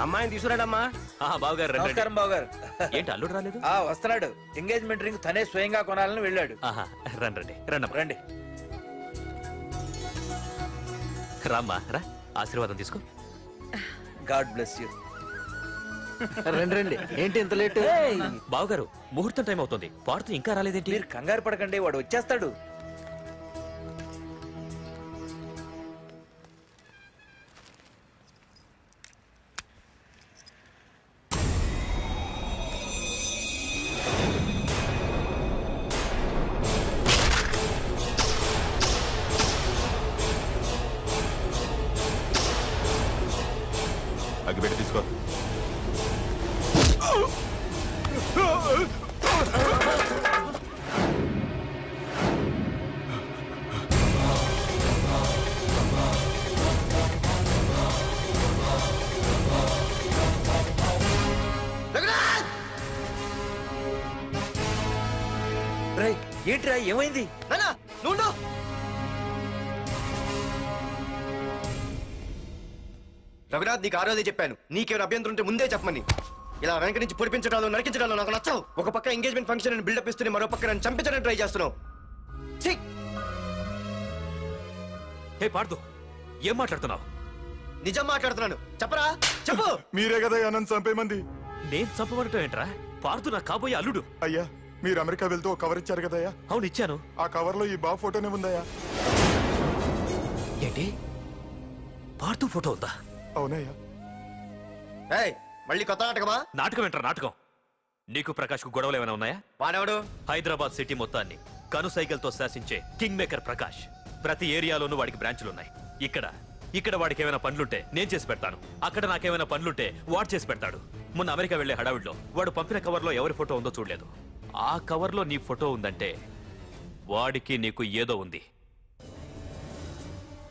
అమ్మాయిని తీసుకురాడమ్మా. బావగారు నమస్కారం బావగారు. ఏంటి అల్లుడు రాలేదు? వస్తున్నాడు. ఎంగేజ్మెంట్ రింగ్ తనే స్వయంగా కొనాలని వెళ్ళాడు. రండి రండి. రామ్మా రా, ఆశీర్వాదం తీసుకో. God bless you. రండి. ఏంటి ఇంత లేట్? బావగారు ముహూర్తం టైం అవుతుంది, పాడుతూ ఇంకా రాలేదేంటి? మీరు కంగారు పడకండి, వాడు వచ్చేస్తాడు. అగ్గిపెట్టి తీసుకో. ఏంట్రా ఏమైంది? రఘునాథ్, నీకు ఆ రోజే చెప్పాను, నీకేమైనా అభ్యంతరం ఉంటే ముందే చెప్పమని. ఇలా వెనక నుంచి పొడిపించడాలు నరికించడాలు నాకు నచ్చవు. ఒక పక్క ఎంగేజ్మెంట్ ఫంక్షన్ అని బిల్డప్ ఇస్తూనే మరో పక్క నన్ను చంపించడానికి ట్రై చేస్తున్నావు. పార్దు, ఏం మాట్లాడుతున్నావు? నిజం మాట్లాడుతున్నాను, చెప్పరా చెప్పు. మీరే కదా నన్ను చంపేమంది. నేను చంపబడటం ఏంట్రా? పార్దు నా కాబోయే అల్లుడు. అయ్యా, మీరు అమెరికా వెళ్తూ ఒక కవర్ ఇచ్చారు కదయ్యా? అవును ఇచ్చాను. ఆ కవర్ లో ఈ బాబు ఫోటోనే ఉందయ్యా. ఏంటి, పార్దు ఫోటో ఉందా? అవునయ్యా. మళ్ళీ కొత్త నాటకమా? నాటకం ఏంట్రా నాటకం? నీకు ప్రకాష్ కు గొడవలు ఏమైనా ఉన్నాయా? వాడెవడు? హైదరాబాద్ సిటీ మొత్తాన్ని కను సైకిల్తో శాసించే కింగ్ మేకర్ ప్రకాష్. ప్రతి ఏరియాలోనూ వాడికి బ్రాంచులున్నాయి. ఇక్కడ వాడికి ఏమైనా పనులుంటే నేను చేసి పెడతాను, అక్కడ నాకేమైనా పనులుంటే వాడు చేసి పెడతాడు. మొన్న అమెరికా వెళ్లే హడావిడిలో వాడు పంపిన కవర్లో ఎవరి ఫోటో ఉందో చూడలేదు. ఆ కవర్లో నీ ఫోటో ఉందంటే వాడికి నీకు ఏదో ఉంది.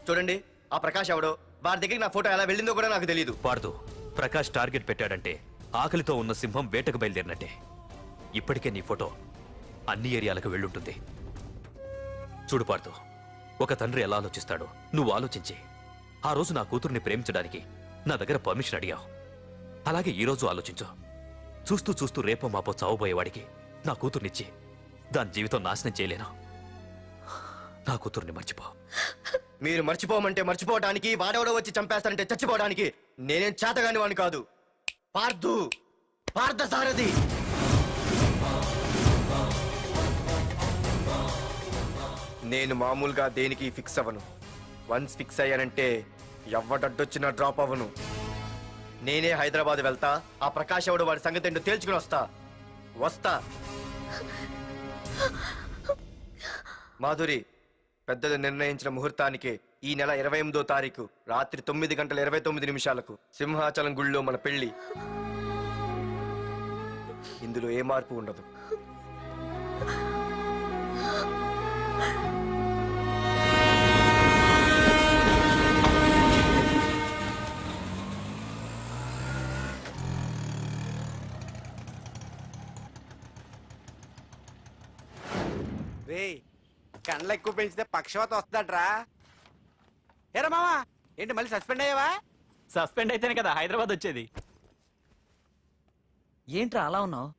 చూడండి, ఆ ప్రకాష్ ఎవడో, వాడి దగ్గరికి నా ఫోటో ఎలా వెళ్ళిందో కూడా నాకు తెలియదు. పార్దు, ప్రకాష్ టార్గెట్ పెట్టాడంటే ఆకలితో ఉన్న సింహం వేటకు బయలుదేరినట్టే. ఇప్పటికే నీ ఫోటో అన్ని ఏరియాలకు వెళ్ళుంటుంది. చూడు పార్దు, ఒక తండ్రి ఎలా ఆలోచిస్తాడో నువ్వు ఆలోచించి ఆ రోజు నా కూతుర్ని ప్రేమించడానికి నా దగ్గర పర్మిషన్ అడిగావు. అలాగే ఈ రోజు ఆలోచించు. చూస్తూ చూస్తూ రేపో మాపో చావబోయేవాడికి నా కూతుర్నిచ్చి దాని జీవితం నాశనం చేయలేను. నా కూతుర్ని మర్చిపో. మీరు మర్చిపోమంటే మర్చిపోవడానికి, వాడెవడో వచ్చి చంపేస్తానంటే చచ్చిపోవడానికి నేనేం చేతగాని వాడిని కాదు. పార్థసారథి. నేను మామూలుగా దేనికి ఫిక్స్ అవ్వను. వన్స్ ఫిక్స్ అయ్యానంటే ఎవ్వడడ్డొచ్చినా డ్రాప్ అవ్వను. నేనే హైదరాబాద్ వెళ్తా, ఆ ప్రకాష్ ఎవడు వాడి సంగతి ఏంటో తేల్చుకుని వస్తా. మాధురి, పెద్దలు నిర్ణయించిన ముహూర్తానికి ఈ నెల 28వ తారీఖు రాత్రి 9:29 సింహాచలం గుళ్ళో మన పెళ్లి. ఇందులో ఏ మార్పు ఉండదు. కండ్లు ఎక్కువ పెంచితే పక్షవాత వస్తుందట్రా. ఏరా మామా, ఏంటి మళ్ళీ సస్పెండ్ అయ్యావా? సస్పెండ్ అయితేనే కదా హైదరాబాద్ వచ్చేది. ఏంట్రా అలా ఉన్నావు?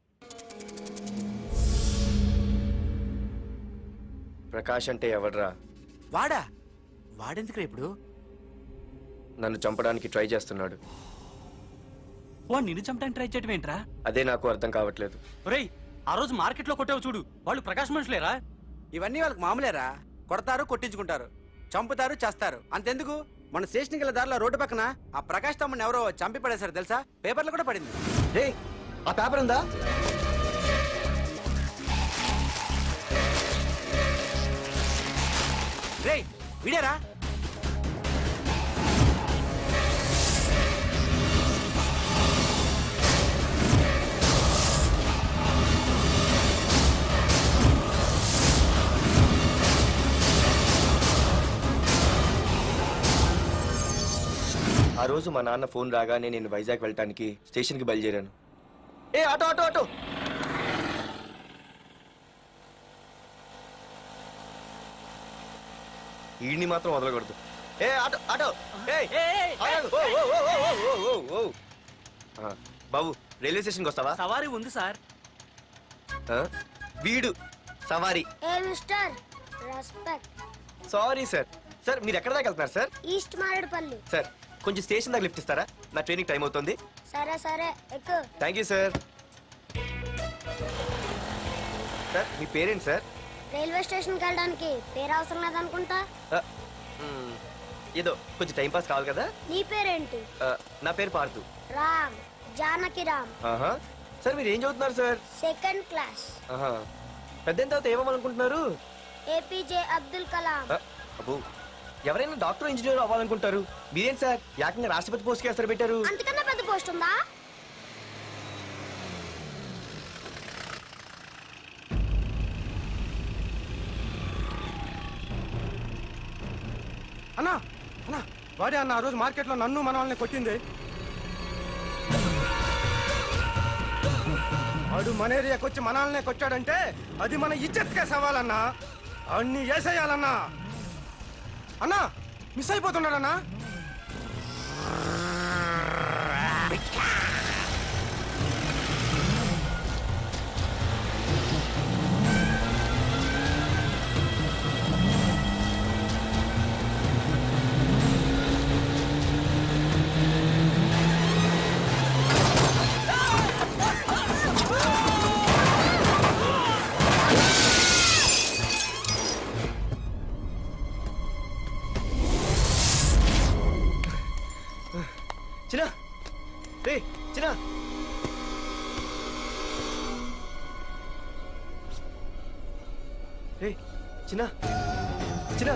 ప్రకాష్ అంటే ఎవడ్రా? వాడెందుకురా ఇప్పుడు? నన్ను చంపడానికి ట్రై చేస్తున్నాడు. వాడు నిన్ను చంపడానికి ట్రై చేయడం ఏంట్రా? అదే నాకు అర్థం కావట్లేదు. ఒరేయ్, ఆ రోజు మార్కెట్లో కొట్టావు చూడు, వాళ్ళు ప్రకాష్ మనుషులేరా? ఇవన్నీ వాళ్ళకి మామూలేరా. కొడతారు, కొట్టించుకుంటారు, చంపుతారు, చేస్తారు. అంతెందుకు, మన స్టేషన్ కి దారిలో రోడ్డు పక్కన ఆ ప్రకాష్ తమ్ముని ఎవరో చంపి పడేశారు తెలుసా? పేపర్లు కూడా పడింది. రే, ఆ పేపర్ ఉందా? రే విడారా? ఆ రోజు మా నాన్న ఫోన్ రాగానే నేను వైజాగ్ వెళ్ళటానికి స్టేషన్కి బయలుదేరాను. Auto auto auto. ఈడిని మాత్రం వదలకూడదు. Auto auto. బాబు రైల్వే స్టేషన్కి వస్తావా? సవారీ ఉంది సార్. ఆ? వీడు సవారీ. ఏ mister respect. Sorry sir. Sir మీరు ఎక్కడ దాకా వెళ్తున్నారు సార్? ఈస్ట్ మారేడుపల్లి. సార్ కొంచెం స్టేషన్ దాకా లిఫ్ట్ ఇస్తారా? నా ట్రైనింగ్ టైం అవుతుంది. సరే సరే ఎక్కు. Thank you sir. సార్ మీ పేరేంటి సార్? రైల్వే స్టేషన్కి వెళ్ళడానికి పేరు అవసరం లేదనుకుంటా. ఏదో కొంచెం టైం పాస్ కావాలి కదా. నీ పేరేంటి? నా పేరు పార్థు. రామ్, జానకి రామ్. సార్ మీరు ఏం చదువుతున్నారు సార్? Second class. పెద్ద తర్వాత ఏమవ్వాలనుకుంటున్నారు? ఏపీజే అబ్దుల్ కలాం. అబ్బో ఎవరైనా డాక్టర్ ఇంజనీర్ అవ్వాలనుకుంటారు, మీరేం సార్ ఏకంగా రాష్ట్రపతి పోస్ట్ కి ఎసరు పెట్టారు? అంతకన్నా పెద్ద పోస్ట్ ఉందా? అన్నా అన్నా వాడే అన్న ఆ రోజు మార్కెట్లో నన్ను మన వాళ్ళని కొట్టింది. వాడు మన ఏరియాకి వచ్చి మన వాళ్ళనే కొట్టాడంటే అది మన ఇజ్జత్కే సవాలన్నా. అన్ని వేసేయాలన్నా. అన్నా మిస్ అయిపోతున్నాడన్నా. చిన్న రే చిన్న రే చిన్న చిన్న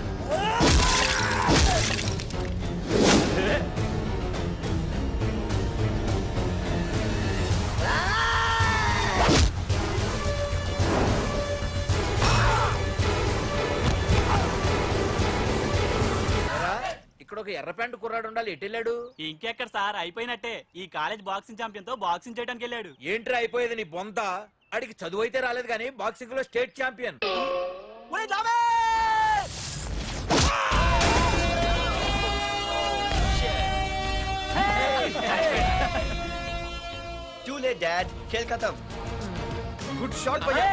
ఇక్కడ ఒక ఎర్ర ప్యాంటు కుర్రాడు ఉండాలి, ఎటు వెళ్ళాడు? ఇంకెక్కడ సార్, అయిపోయినట్టే. ఈ కాలేజ్ బాక్సింగ్ ఛాంపియన్ తో బాక్సింగ్ చేయడానికి వెళ్ళాడు. ఏంట్రా అయిపోయేది నీ బొంత? అడిగి చదువు అయితే రాలేదు కానీ బాక్సింగ్ లో state champion. Too late, Dad. खेल खत्म. Good shot, भैया.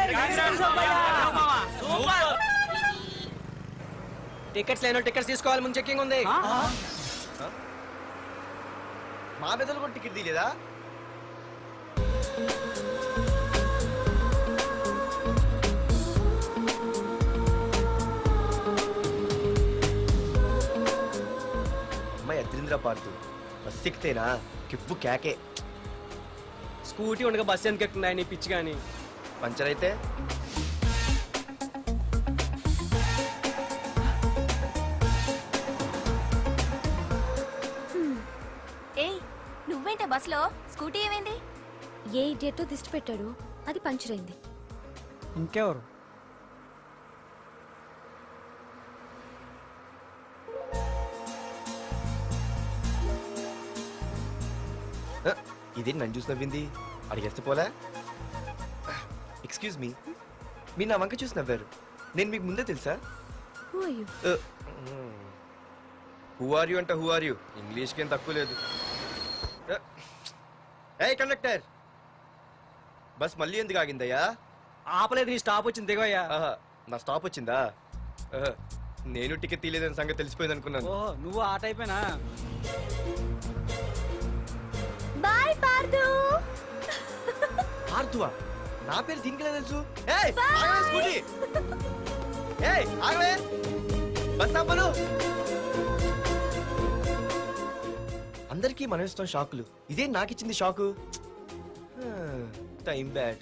టికెట్స్ లేనో టికెట్స్ తీసుకోవాలి, ముందు చెక్కింగ్ ఉంది. మా పెద్దలు కూడా టికెట్ తీయలేదా? అమ్మాయి అద్రింద్ర పార్తు బస్ ఎక్కితేనా కిప్పు కేకే. స్కూటీ ఉండగా బస్సు ఎందుకు ఎక్కుతున్నాయి నీ పిచ్చి కానీ. పంచర్ అయితే నువ్వేంటే బస్సులో? స్కూటీ ఏమైంది? ఏ ఇడియట్తో దిష్టి పెట్టాడు, అది పంచర్ అయింది. ఇంకెవరు? ఇదే నన్ను చూసి నవ్వింది, అడిగేస్తే పోలే. ఎక్స్క్యూజ్ మీ, మీరు నా వంక చూసి నవ్వారు, నేను మీకు ముందే తెలుసా? హూ ఆర్ యూ అంటే హూ ఆర్ యూ, ఇంగ్లీష్కి ఏం తక్కువ లేదు. ఏ కండక్టర్, బస్ మళ్ళీ ఎందుకు ఆగిందయ్యా? ఆపలేదు, నీ స్టాప్ వచ్చింది, దిగోయ్యా. నా స్టాప్ వచ్చిందా? నేను టికెట్ తీయలేదని సంగతి తెలిసిపోయింది అనుకున్నాను. ఓహో, నువ్వు ఆ టైపేనా? బాయ్ పార్దు. పార్థువా? నా పేరు దీనికిలే తెలుసు. ఏయ్ ఆగవే స్కూటీ. ఏయ్ ఆగవే, బస్ ఆపను. అందరికీ మనం ఇస్తాం షాకులు, ఇదే నాకు ఇచ్చింది షాకు. Time bad.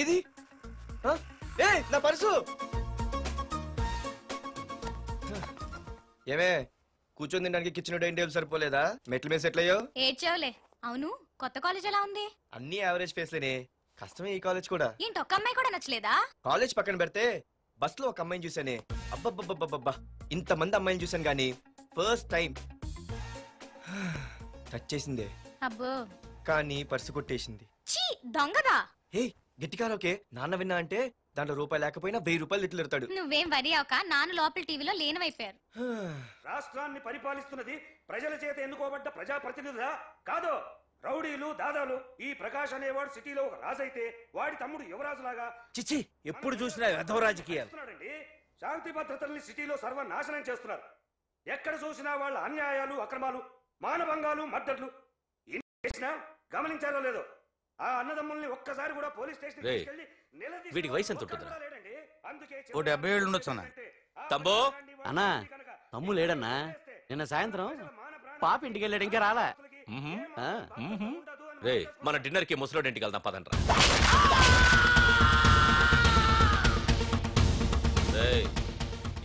ఇది ఏ నా పర్సు. ఏమే కూర్చొని తినడానికి కిచెన్ డైనింగ్ టేబుల్ సరిపోలేదా? మెట్ల మీద సెట్ అయ్యో. ఏడ్చావులే. అవును, కొత్త కాలేజ్ ఎలా ఉంది? అన్ని యావరేజ్ ఫేస్లేనే, కష్టమే ఈ కాలేజ్ కూడా. ఏంటి, ఒక్క అమ్మాయి కూడా నచ్చలేదా? కాలేజ్ పక్కన పెడితే బస్ లో ఒక అమ్మాయిని చూసానే, అబ్బబ్బబ్బబ్బబ్బా ఇంతమంది అమ్మాయిని చూసాను గానీ ఫస్ట్ టైం టచ్ చేసిందే. అబ్బో, కానీ పర్సు కొట్టేసింది. చీ దొంగదా. హే గట్టిగా ఓకే, నాన్న విన్నా అంటే దాంట్లో రూపాయి లేకపోయినా 1000 రూపాయలు ఇట్లు ఎడతాడు. నువ్వేం వరి అవక నాన్న లోపల టీవీలో లేనవైపోయారు. రాష్ట్రాన్ని పరిపాలిస్తున్నది ప్రజల చేత ఎన్నుకోబడ్డ ప్రజాప్రతినిధులా కాదు, రౌడీలు దాదాలు. ఈ ప్రకాష్ అనేవాడు సిటీలో ఒక రాజైతే వాడి తమ్ముడు యువరాజులాగా చిచ్చి ఎప్పుడు చూసినా వెధవ రాజకీయాలు. శాంతి భద్రతల్ని సిటీలో సర్వనాశనం చేస్తున్నారు. ఎక్కడ చూసినా వాళ్ళ అన్యాయాలు, అక్రమాలు, మానభంగాలు, మద్దతులు. చేసినా గమనించారో లేదో ఆ అన్నదమ్ముల్ని ఒక్కసారి కూడా పోలీస్ స్టేషన్ వీడికి వయసు ఎంత ఉంటుందిరా? ఓ 70 ఏళ్ళు ఉండొచ్చు అన్న. తమ్ముడు అన్నా తమ్ము లేడన్నా, నిన్న సాయంత్రం పాప ఇంటికి వెళ్ళాడు, ఇంకా రాలా. రే మన డిన్నర్ కి ముసలోడి ఇంటికి వెళ్దాం పదండ్రా.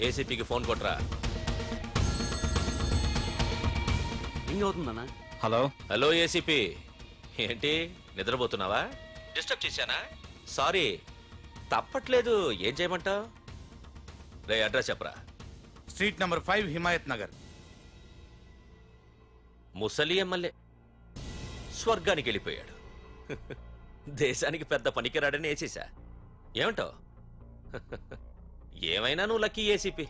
ఏసీపీకి ఫోన్ కొట్రా. ఇంక అవుతుందన్నా. హలో హలో ఏసీపీ, ఏంటి నిద్రపోతున్నావా? డిస్టర్బ్ చేశానా? సారీ, తప్పట్లేదు. ఏం చేయమంటావు? రే అడ్రస్ చెప్పరా. Street number 5 Himayat Nagar. ముసలి ఎమ్మెల్యే స్వర్గానికి వెళ్ళిపోయాడు. దేశానికి పెద్ద పనికిరాడని వేసేసా. ఏమంటావు? ఏమైనా నువ్వు లక్కీ ఏసీపీ.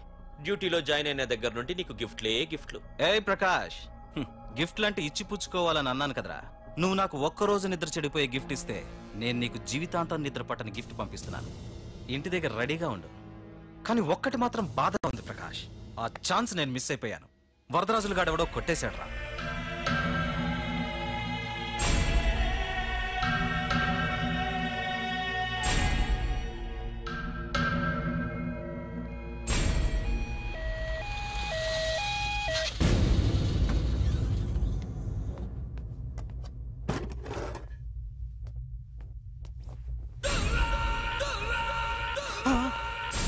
డ్యూటీలో జాయిన్ అయిన దగ్గర నుండి నీకు గిఫ్ట్లు. ఏ ప్రకాష్, గిఫ్ట్ లాంటి ఇచ్చి పుచ్చుకోవాలని అన్నాను కదరా. నువ్వు నాకు ఒక్కరోజు నిద్ర చెడిపోయే గిఫ్ట్ ఇస్తే నేను నీకు జీవితాంతం నిద్ర పట్టని గిఫ్ట్ పంపిస్తున్నాను. ఇంటి దగ్గర రెడీగా ఉండు. కానీ ఒక్కటి మాత్రం బాధగా ఉంది ప్రకాష్, ఆ ఛాన్స్ నేను మిస్ అయిపోయాను. వరదరాజులు గాడెవడో కొట్టేశాడ్రా.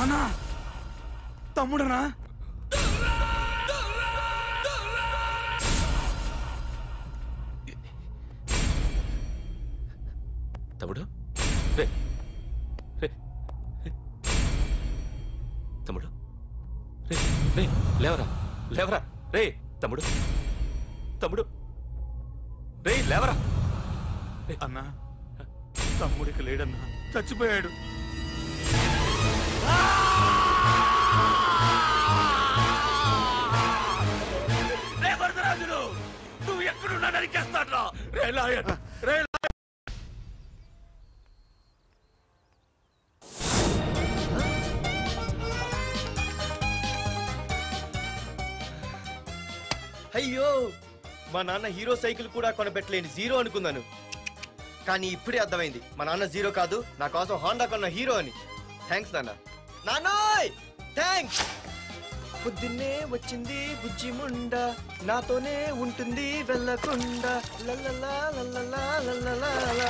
అన్నా తమ్ముడనా? తమ్ముడు రే రే తమ్ముడు రే రే లేవరా లేవరా రే తమ్ముడు రే లేవరా. అన్నా తమ్ముడికి లేడన్నా, చచ్చిపోయాడు. నువ్వు ఎక్కడున్నా నరికేస్తాడ్రా. రే లాయర్, రే అయ్యో, మా నాన్న హీరో సైకిల్ కూడా కొనబెట్టలేని జీరో అనుకున్నాను. కానీ ఇప్పుడే అర్థమైంది, మా నాన్న జీరో కాదు, నా కోసం హోండా కొన్న హీరో అని. థ్యాంక్స్ నాన్న. నాన్నోయ్ థ్యాంక్స్. పొద్దున్నే వచ్చింది బుజ్జి ముండ, నాతోనే ఉంటుంది వెళ్ళకుండా. లల్లలా లల్లలా లల్లలా.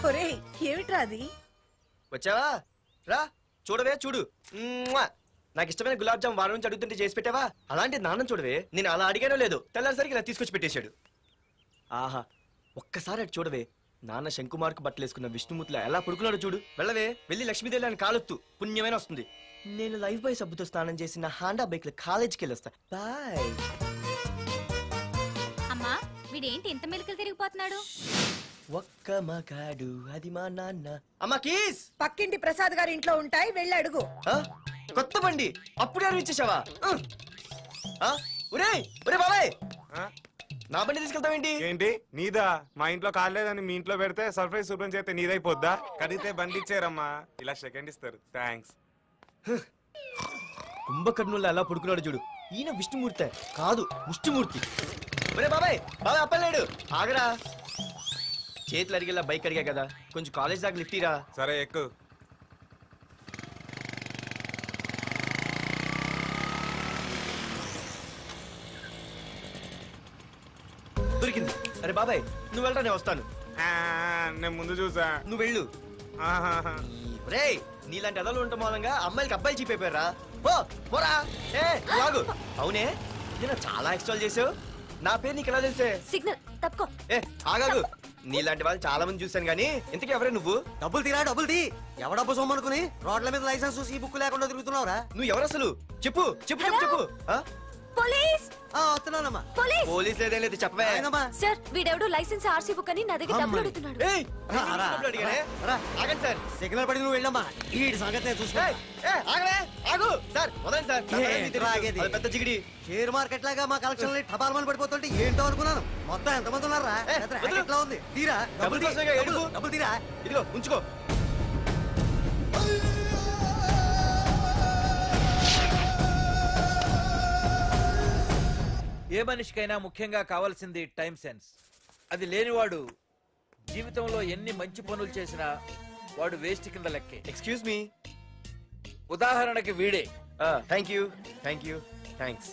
ఒరేయ్ ఏమిట్రా అది? వచ్చావా? రా చూడవే, చూడు. నాకు ఇష్టమైన గులాబ్ జామ్ వారం నుంచి అడుగుతుంటే చేసి పెట్టావా? అలాంటి నాన్న చూడవే, నేను అలా అడిగానో లేదో తెల్లారిసరికి ఇలా తీసుకొచ్చి పెట్టేశాడు. ఆహా, ఒక్కసారి అటు చూడవే, నాన్న శంకుమార్కు బట్టలు వేసుకున్న విష్ణుమూర్తిలా ఎలా పడుకున్నాడో చూడు. వెళ్ళవే, వెళ్ళి లక్ష్మీదేవి అని కాలొత్తు, పుణ్యమైన వస్తుంది. నేను లైఫ్ బాయ్ సబ్బుతో స్నానం చేసి నా హాండా బైక్ లో కాలేజీకి వెళ్ళొస్తా. బాయ్. అమ్మా వీడేంటి ఇంత మెలికలు తిరిగిపోతున్నాడు? ఒక్క మగాడు అది మా నాన్న. అమ్మా కీస్ పక్కింటి ప్రసాద్ గారి ఇంట్లో ఉంటాయి, వెళ్ళి అడుగు. కొత్త బండి అప్పుడే ఇచ్చేసావా? ఒరే ఒరే బాబాయ్, నా బండి తీసుకెళ్తావేంటి? ఏంటి నీదా? మా ఇంట్లో కాలేదని మీ ఇంట్లో పెడితే సర్ప్రైజ్ శుభ్రం చేస్తే నీదైపోద్దా? కడిగితే బండి ఇచ్చారమ్మా, ఇలా సెకండ్ ఇస్తారు. థ్యాంక్స్. కుంభకర్ణుల్లో ఎలా పడుకున్నాడు చూడు. ఈయన విష్ణుమూర్తి కాదు, ముష్టిమూర్తి. ఒరే బాబాయ్, బాబాయ్ అప్పలేడు, ఆగరా. చేతులు అడిగేలా బైక్ అడిగా కదా, కొంచెం కాలేజ్ దాకా లిఫ్ట్ ఇరా. సరే ఎక్కు. దొరికింది. అరే బాబాయ్ నువ్వు వెళ్ళరా, నేను వస్తాను. నేను ముందు చూసా. నువ్వు వెళ్ళు. రే నీలాంటి ఎదలు ఉండటం మూలంగా అమ్మాయిలకి అబ్బాయిలు చీప్ అయిపోయారా? పోరా. ఏ ఆగు. అవునే, నేను చాలా ఎక్స్ట్రాల్ చేసావు. నా పేరు నీకు ఎలా తెలిసే? సిగ్నల్ తప్పుకో. ఏ ఆగాగు. నీలాంటి వాళ్ళు చాలా మంది చూశాను గానీ ఇంతకీ ఎవరే నువ్వు? డబ్బులు తీరా, డబ్బులు తీ. ఎవడ డబ్బు సొమ్మనుకుని రోడ్ల మీద లైసెన్స్ ఈ బుక్ లేకుండా తిరుగుతున్నావురా? నువ్వు ఎవరు అసలు? చెప్పు చెప్పు చెప్పు చెప్పు. పోలీస్ వస్తున్నానమ్మా. పోలీస్ లేదేం లేదు చెప్పవే. సార్ వీడెవడో లైసెన్స్ ఆర్సీ బుక్ అని నా దగ్గర డబ్బులు అడుగుతున్నాడు. ఆగండి సార్. సిగ్నల్ పడి నువ్వు వెళ్ళమ్మా. ఈ సంగతి చూసుకో. ఆగు సార్, వదండి సార్. అది పెద్ద జిగిడి. షేర్ మార్కెట్ లాగా మా కలెక్షన్ టపాల్మని పడిపోతుంటే ఏంటో అనుకున్నాను. మొత్తం ఎంతమంది ఉన్నారా? ఎట్లా ఉంది? తీరా డబ్బులు తీరా. ఇదిగో ఉంచుకో. ఏ మనిషికైనా ముఖ్యంగా కావాల్సింది టైం సెన్స్. అది లేనివాడు జీవితంలో ఎన్ని మంచి పనులు చేసినా వాడు వేస్ట్ కింద లెక్కే. Excuse me. ఉదాహరణకి వీడే. Thank you thanks.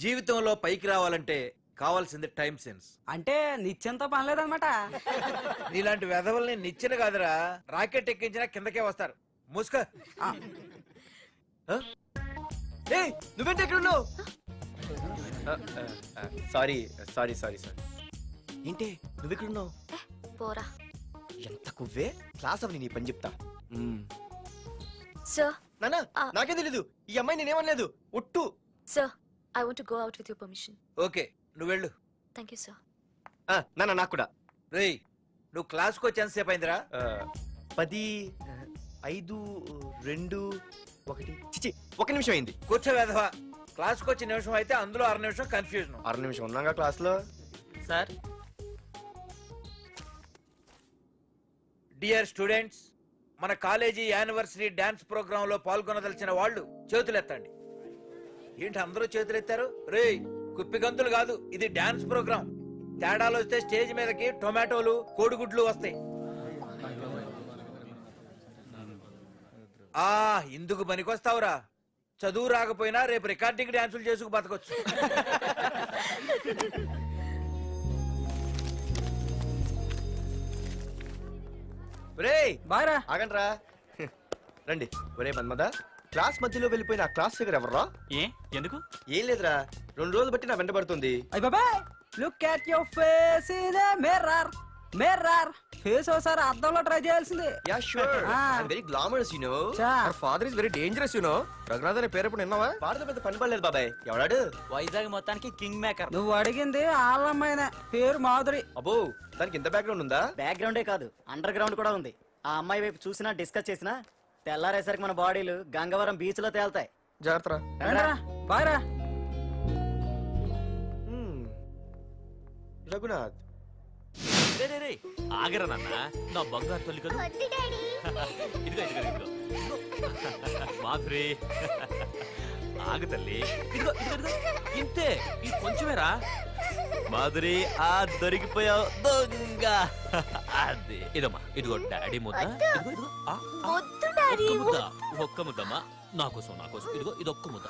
జీవితంలో పైకి రావాలంటే కావాల్సింది టైం సెన్స్. అంటే నిత్యంతో పనిలేదన్నమాట. నీలాంటి వెధవల్ని నిచ్చెన కాదురా, రాకెట్ ఎక్కించినా కిందకే వస్తారు. మూసుక. నువ్వేంటి ఎక్కడ ఉన్నావు? సారీ ఏంటి నువ్వు ఇక్కడ ఉన్నావు? పోరా. ఎంత కువ్వే. క్లాస్ అవని నీ పని చెప్తా. సార్ నానా నాకే తెలీదు. ఈ అమ్మాయి నేనేమనలేదు. ఒట్టు. Sir I want to go out with your permission. Okay నువ్వు వెళ్ళు. Thank you sir. నానా నాకు కూడా. రేయ్ నువ్వు క్లాస్కి వచ్చి ఎంతసేపు అయిందిరా? 10, 5, 2, 1 చిచి 1 నిమిషం అయింది. కూర్చో వెధవా. క్లాస్కి వచ్చి నిమిషం అయితే అందులో 6 నిమిషం కన్ఫ్యూజన్. 6 నిమిషం ఉన్నాగా క్లాస్ లో. సార్ డియర్ స్టూడెంట్స్, మన కాలేజీ యానివర్సరీ డాన్స్ ప్రోగ్రామ్ లో పాల్గొనదలిచిన వాళ్ళు చేతులెత్తండి. ఏంటి అందరూ చేతులెత్తారు? రేయ్ కుప్పి గంతులు కాదు, ఇది డాన్స్ ప్రోగ్రామ్. తేడాలు వస్తే స్టేజ్ మీదకి టొమాటోలు కోడిగుడ్లు వస్తాయి. ఇందుకు పనికొస్తావురా. చదువు రాకపోయినా రేపు రికార్డింగ్ డాన్సులు చేసుకు బతకొచ్చు. ఆగండ్రా. రండి. ఒరే మన్మద, క్లాస్ మధ్యలో వెళ్ళిపోయిన ఆ క్లాస్ ఫిగర్ ఎవర్రా? ఎందుకు? ఏం లేదురా, 2 రోజులు బట్టి నా వెంటబడుతుంది. Look at your face in a mirror. Face ఒకసారి అద్దంలో ట్రై చేయాల్సిందే. Yeah sure. I am very glamorous you know. Our father is very dangerous you know. Raghunath అనే పేరు ఎప్పుడు విన్నావా? ఫాదర్ పెద్ద పని పడలేదు బాబాయ్. ఎవడాడు? వైజాగ్ మొత్తానికి కింగ్ మేకర్. నువ్వు అడిగింది ఆళ్ళమ్మాయిన పేరు మాధురి. అబ్బో దానికి ఇంత బ్యాక్గ్రౌండ్ ఉందా? బ్యాక్గ్రౌండే కాదు, అండర్ గ్రౌండ్ కూడా ఉంది. ఆ అమ్మాయి వైపు చూసినా డిస్కస్ చేసినా తెల్లారేసరికి మన బాడీలు గంగవరం బీచ్ లో తేల్తాయి. జాగ్రత్త. బాయ్ రా. రఘునాథ్ ఆగరా నాన్న, నా బంగారు తల్లి కదా. ఇదిగో మాధురి ఆగు తల్లి. ఇదిగో ఇంతే, ఇది కొంచెమేరా. మాధురి దొరికిపోయావు దొంగ. అది ఇదమ్మా, ఇదిగో డాడీ ముద్ద. ఒక్క ముద్దమ్మా నా కోసం. ఇదిగో ఇదొక్క ముద్ద.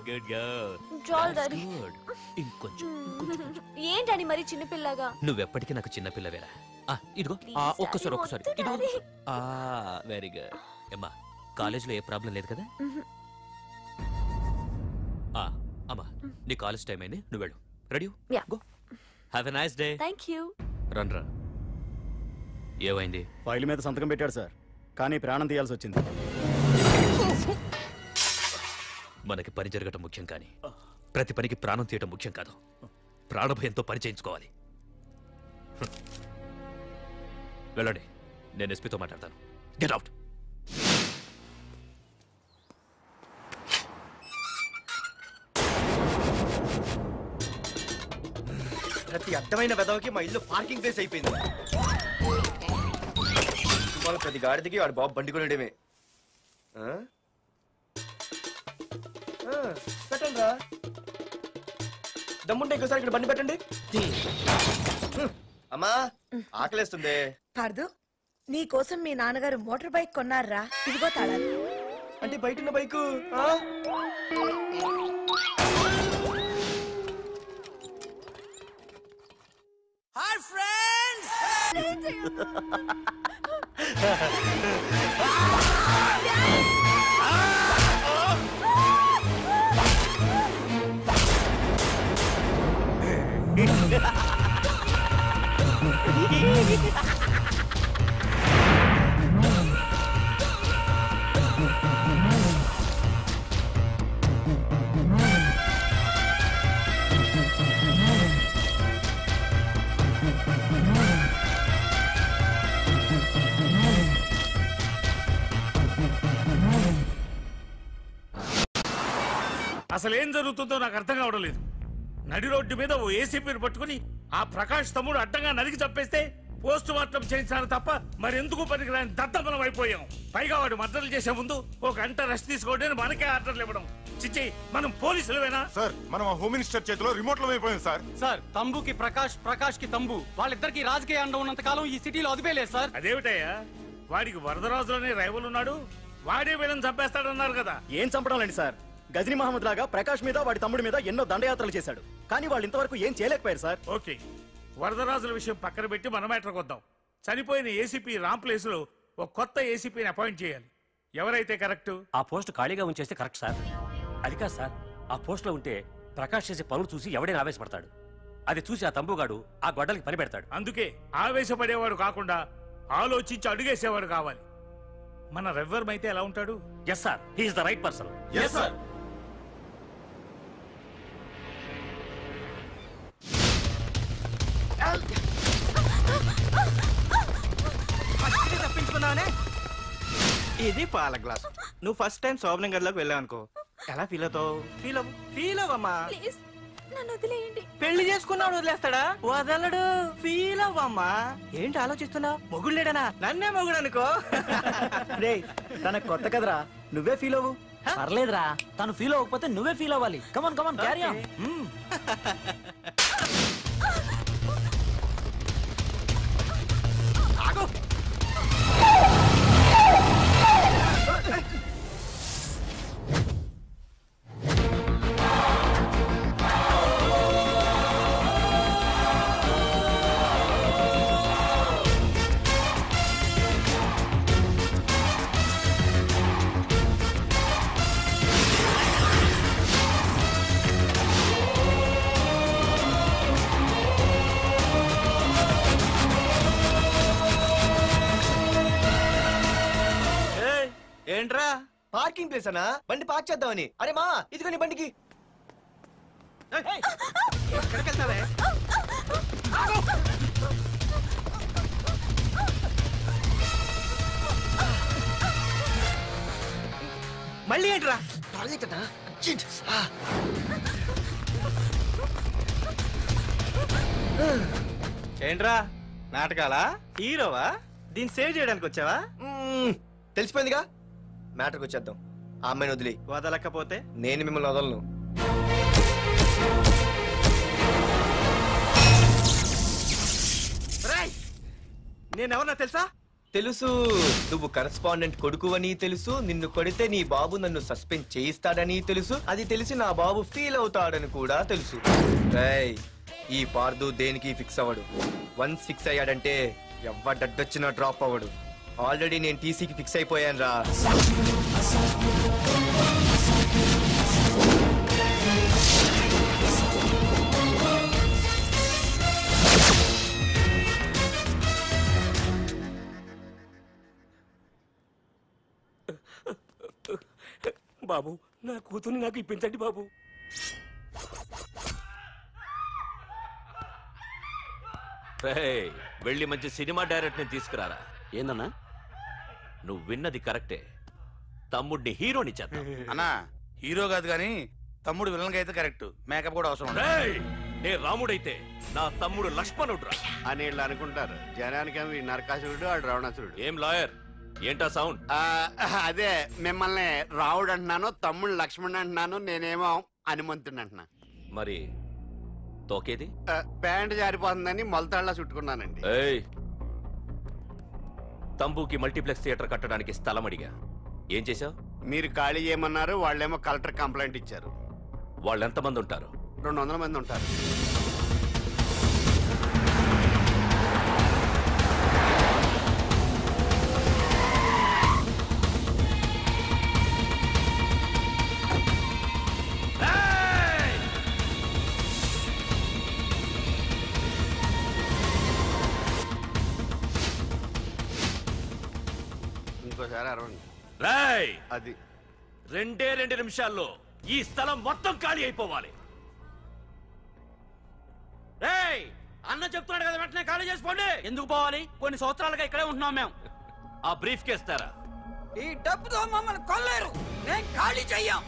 Good good. ఇంకొంచెం. ఏంటని మరి చిన్నపిల్లగా? నువ్వెప్పటికీ నాకు చిన్నపిల్లవేరా. ఇదిగో ఒక్కసారి ఇదిగో. Very good. అమ్మా కాలేజీలో ఏ ప్రాబ్లం లేదు కదా? అమ్మా నీ కాలేజ్ టైం అయింది, నువ్వు వెళ్ళు. Ready go. Have a nice day. Thank you. రా. ఏమైంది? ఫైల్ మీద సంతకం పెట్టాడు సార్, కానీ ప్రాణం తీయాల్సి వచ్చింది. మనకి పని జరగటం ముఖ్యం, కానీ ప్రతి పనికి ప్రాణం తీయటం ముఖ్యం కాదు. ప్రాణభయంతో పని చేయించుకోవాలి. వెళ్ళండి, నేను ఎస్పీతో మాట్లాడతాను. Get out. ప్రతి అడ్డమైన వెదవకి మా ఇల్లు పార్కింగ్ ప్లేస్ అయిపోయింది. ప్రతి గాడిదికి వాడు బాబు బండి కొనడమే. పెట్టండి రా. దమ్ముంటే ఇంకోసారి ఇక్కడ బండి పెట్టండి. అమ్మా ఆకలేస్తుంది. పార్దు, నీ కోసం మీ నాన్నగారు మోటార్ బైక్ కొన్నారా? ఇదిగో తాళాలు. అంటే బయట ఉన్న బైకు. Hi friends. అసలు ఏం జరుగుతుందో నాకు అర్థం కావడం లేదు. నడి రోడ్డు మీద ఓ ఏసీపీని పట్టుకుని ఆ ప్రకాష్ తమ్ముడు అడ్డంగా నరికి చంపేస్తే పోస్ట్ మార్టం చేయించారు తప్ప మరెందుకు పనికిరాని దత్తమనం అయిపోయాం. పైగా వాడు మర్డర్లు చేసే ముందు ఒక గంట రెస్ట్ తీసుకోవడానికి మనకే ఆర్డర్లు ఇవ్వడం. చిచ్చి, మనం పోలీసులవేనా? సార్ మనం హోమ్ మినిస్టర్ చేతిలో రిమోట్ లో అయిపోయింది సార్. సార్ తంబుకి ప్రకాష్, ప్రకాష్ కి తంబు, వాళ్ళిద్దరికి రాజకీయ అండ ఉన్నంత కాలం ఈ సిటీలో అదుపేలేదు సార్. అదేమిటయ్యా, వాడికి వరదరాజులోనే రైవల్ ఉన్నాడు, వాడే వీళ్ళని చంపేస్తాడన్నారు కదా. ఏం చంపడం లేండి సార్, గజనీ మహమ్మద్ లాగా ప్రకాష్ మీద వాడి తమ్ముడి మీద ఎన్నో దండయాత్రలు చేశాడు, కానీ వాళ్ళు ఇంతవరకు ఏం చేయలేకపోయారు సార్. ఓకే, వరదరాజుల విషయం పక్కన పెట్టి మన మ్యాటర్కి వద్దాం. చనిపోయిన ఏసీపీ రామ్ ప్లేస్ లో ఒక కొత్త ఏసీపీని అపాయింట్ చేయాలి. ఎవరైతే కరెక్ట్? ఆ పోస్ట్ ఖాళీగా ఉంచేస్తే కరెక్ట్ సార్. అది కాదు సార్, ఆ పోస్ట్ లో ఉంటే ప్రకాష్ చేసే పనులు చూసి ఎవడైనా ఆవేశపడతాడు. అది చూసి ఆ తంబుగాడు ఆ గొడ్డలకి పని పెడతాడు. అందుకే ఆవేశపడేవాడు కాకుండా ఆలోచించి అడుగేసేవాడు కావాలి. మన రెవ్వర్ అయితే ఎలా ఉంటాడు? Yes sir, he is the right person. Yes sir. తప్పించుకున్నావనే. ఇది పాల గ్లాస్. నువ్వు ఫస్ట్ టైం శోభనం గదిలోకి వెళ్ళావు అనుకో, ఎలా ఫీల్ అవుతావు? ఫీల్ అవ్వమ్మా. నన్ను వదిలేయండి. పెళ్లి చేసుకున్నాడు వదిలేస్తాడా? వదలడు. ఫీల్ అవ్వమ్మా. ఏంటి ఆలోచిస్తున్నావు? మొగుడు లేడనా? నన్నే మొగుడు అనుకో. రే, తనకు కొత్త కదరా, నువ్వే ఫీల్ అవ్వు. పర్లేదురా, తను ఫీల్ అవ్వకపోతే నువ్వే ఫీల్ అవ్వాలి. కమాన్ కమాన్, క్యారీ ఆన్. ఏంట్రా? పార్కింగ్ ప్లేస్ అన్నా, బండి పార్క్ చేద్దామని. అరే మా, ఇదిగో నీ బండికి. మళ్ళీ ఏంట్రా? ఏంట్రా నాటకాలా? హీరోవా? దీన్ని సేవ్ చేయడానికి వచ్చావా? తెలిసిపోయిందిగా, మ్యాటర్కి వచ్చేద్దాం. ఆ అమ్మాయిని వదిలి. వదలకపోతే నేను మిమ్మల్ని వదలను. నేనెవరన్నా తెలుసా? తెలుసు, నువ్వు కరెస్పాండెంట్ కొడుకు అని తెలుసు. నిన్ను కొడితే నీ బాబు నన్ను సస్పెండ్ చేయిస్తాడని తెలుసు. అది తెలిసి నా బాబు ఫీల్ అవుతాడని కూడా తెలుసు. ఈ పార్దు దేనికి ఫిక్స్ అవ్వడు. వన్స్ ఫిక్స్ అయ్యాడంటే ఎవ్వడొచ్చినా డ్రాప్ అవ్వడు. ఆల్రెడీ నేను టీసీకి ఫిక్స్ అయిపోయాను రా. బాబు, నా కూతుర్ని నాకు ఇప్పించండి బాబు. వెళ్ళి మంచి సినిమా డైరెక్ట్ ని తీసుకురారా. ఏందన్నా? నువ్వు విన్నది కరెక్టే, తమ్ముడిని హీరోని చేద్దాం. అన్నా, హీరో కాదు గాని తమ్ముడు విలన్ అయితే కరెక్ట్. మేకప్ కూడా అవసరం. నే రాముడైతే నా తమ్ముడు లక్ష్మణుడు అని వీళ్ళు అనుకుంటారు. జనానికేమో నరకాసురుడు, ఆడు రావణాసురుడు. ఏం లాయర్, ఏంటా సౌండ్? అదే, మిమ్మల్ని రావుడు అంటున్నాను, తమ్ముడు లక్ష్మణ్ అంటున్నాను, నేనేమో హనుమంతుడు అంటున్నా. మరి తోకేది? ప్యాంట్ జారిపోతుందని మొలతాళ్ళ చుట్టుకున్నానండి. తంబుకి మల్టీప్లెక్స్ థియేటర్ కట్టడానికి స్థలం అడిగా, ఏం చేశావు? మీరు ఖాళీ చేయమన్నారు, వాళ్ళేమో కలెక్టర్ కంప్లైంట్ ఇచ్చారు. వాళ్ళు ఎంతమంది ఉంటారు? 200 మంది ఉంటారు. ఇంకోసారి అరవండి. అది 2 నిమిషాల్లో ఈ స్థలం మొత్తం ఖాళీ అయిపోవాలి. అన్న చెప్తున్నాడు కదా, వెంటనే ఖాళీ చేసుకోండి. ఎందుకు పోవాలి? కొన్ని సంవత్సరాలుగా ఇక్కడే ఉంటున్నాం మేము. ఆ బ్రీఫ్ కేస్తారా? ఈ డబ్బుతో మమ్మల్ని కొల్లేరు. నేను ఖాళీ చెయ్యం.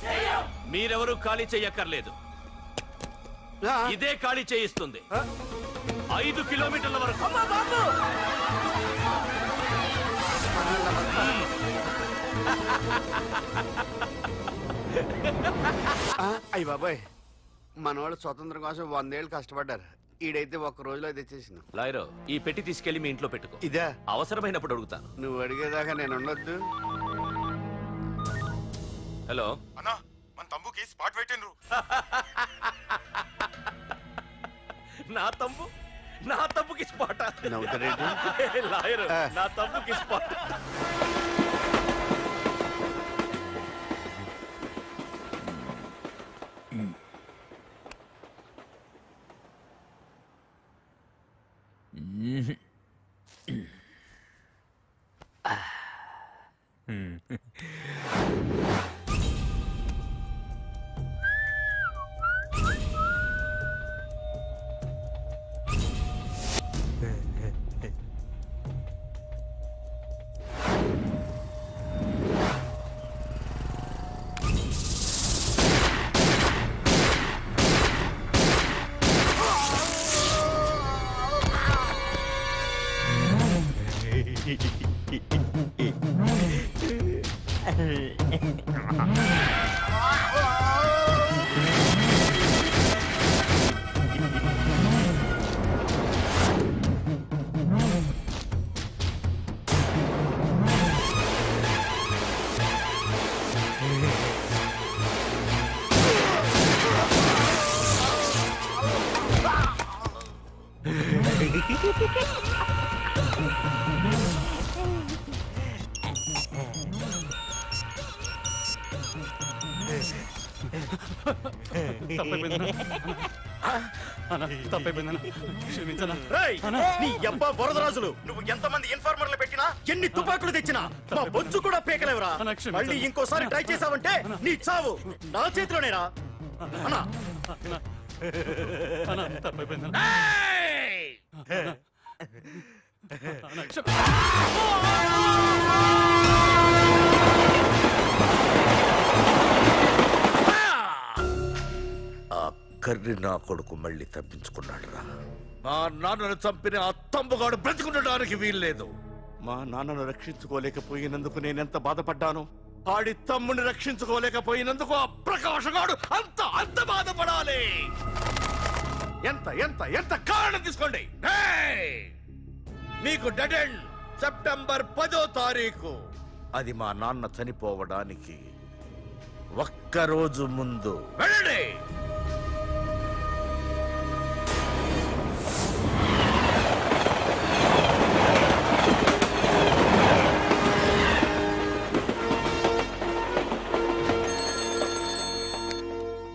మీరెవరూ ఖాళీ చెయ్యక్కర్లేదు. ఇదే ఖాళీ చేయిస్తుంది. 5 కిలోమీటర్ల వరకు. అయ్య బాబాయ్, మనవాళ్ళు స్వతంత్రం కోసం 100 ఏళ్ళు కష్టపడ్డారు. ఈడైతే ఒక్క రోజులో తెచ్చేసిన. లాయరో, ఈ పెట్టి తీసుకెళ్లి మీ ఇంట్లో పెట్టుకో. ఇదే అవసరమైనప్పుడు అడుగుతాను. నువ్వు అడిగేదాకా నేను ఉండొద్దు. హలో అన్నా, మన తమ్ముకి స్పాట్ పెట్టిండ్రు. నా తమ్ముకి స్పాట్. నవ్వుతారేంటి? లాయరు, నా తమ్ముకి స్పాట్. వరదరాజులు, నువ్వు ఎంతమంది ఇన్ఫార్మర్లు పెట్టినా, ఎన్ని తుపాకులు తెచ్చినా మా బొచ్చు కూడా పేకలేవురా. మళ్ళీ ఇంకోసారి ట్రై చేసావంటే నీ చావు నా చేతిలోనేరా. అన్నా కర్రి నా కొడుకు మళ్ళీ తప్పించుకున్నాడు రా. మా నాన్నను చంపిన ఆ తంబుగాడు బ్రతికుండడానికి వీల్లేదు. మా నాన్నను రక్షించుకోలేకపోయినందుకు నేనెంత బాధపడ్డాను. ఆడి తమ్ముని రక్షించుకోలేకపోయినందుకు ఆ ప్రకాశగాడు అంత బాధపడాలి. ఎంత ఎంత ఎంత కారణం తీసుకోండి. మీకు డెడ్ ఎండ్ సెప్టెంబర్ 10వ తారీఖు. అది మా నాన్న చనిపోవడానికి ఒక్కరోజు ముందు. వెళ్ళండి.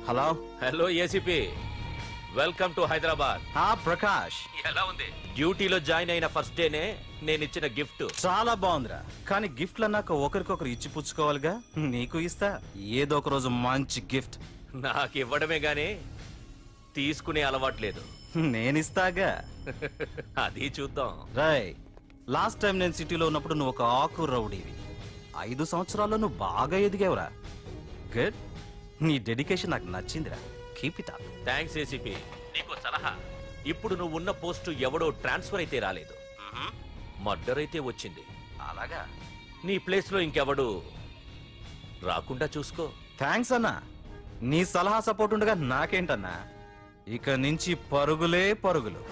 Hello hello ACP, welcome to Hyderabad. Prakash, ఎలా ఉంది? డ్యూటీలో జాయిన్ అయిన ఫస్ట్ డేనే నేను ఇచ్చిన గిఫ్ట్ చాలా బాగుందిరా. కానీ గిఫ్ట్లు అన్నాక ఒకరికొకరు ఇచ్చి పుచ్చుకోవాలిగా. నీకు ఇస్తా ఏదో ఒక రోజు మంచి గిఫ్ట్. నాకు ఇవ్వడమే గానీ తీసుకునే అలవాట్లేదు. నేనిస్తాగా. అది చూద్దాం. రాయ్, లాస్ట్ టైం నేను సిటీలో ఉన్నప్పుడు నువ్వు ఒక ఆకు రౌడీవి. 5 సంవత్సరాల్లో నువ్వు బాగా ఎదిగావురా. గుడ్. నీ డెడికేషన్ నాకు నచ్చిందిరా. Keep it up. Thanks ACP. నీకు సలహా. ఇప్పుడు నువ్వు ఉన్న పోస్టు ఎవడో ట్రాన్స్ఫర్ అయితే రాలేదు, మర్డర్ అయితే వచ్చింది. అలాగా? నీ ప్లేస్ లో ఇంకెవడు రాకుండా చూసుకో. థ్యాంక్స్ అన్నా. నీ సలహా సపోర్ట్ ఉండగా నాకేంటన్నా. ఇక నుంచి పరుగులే పరుగులు.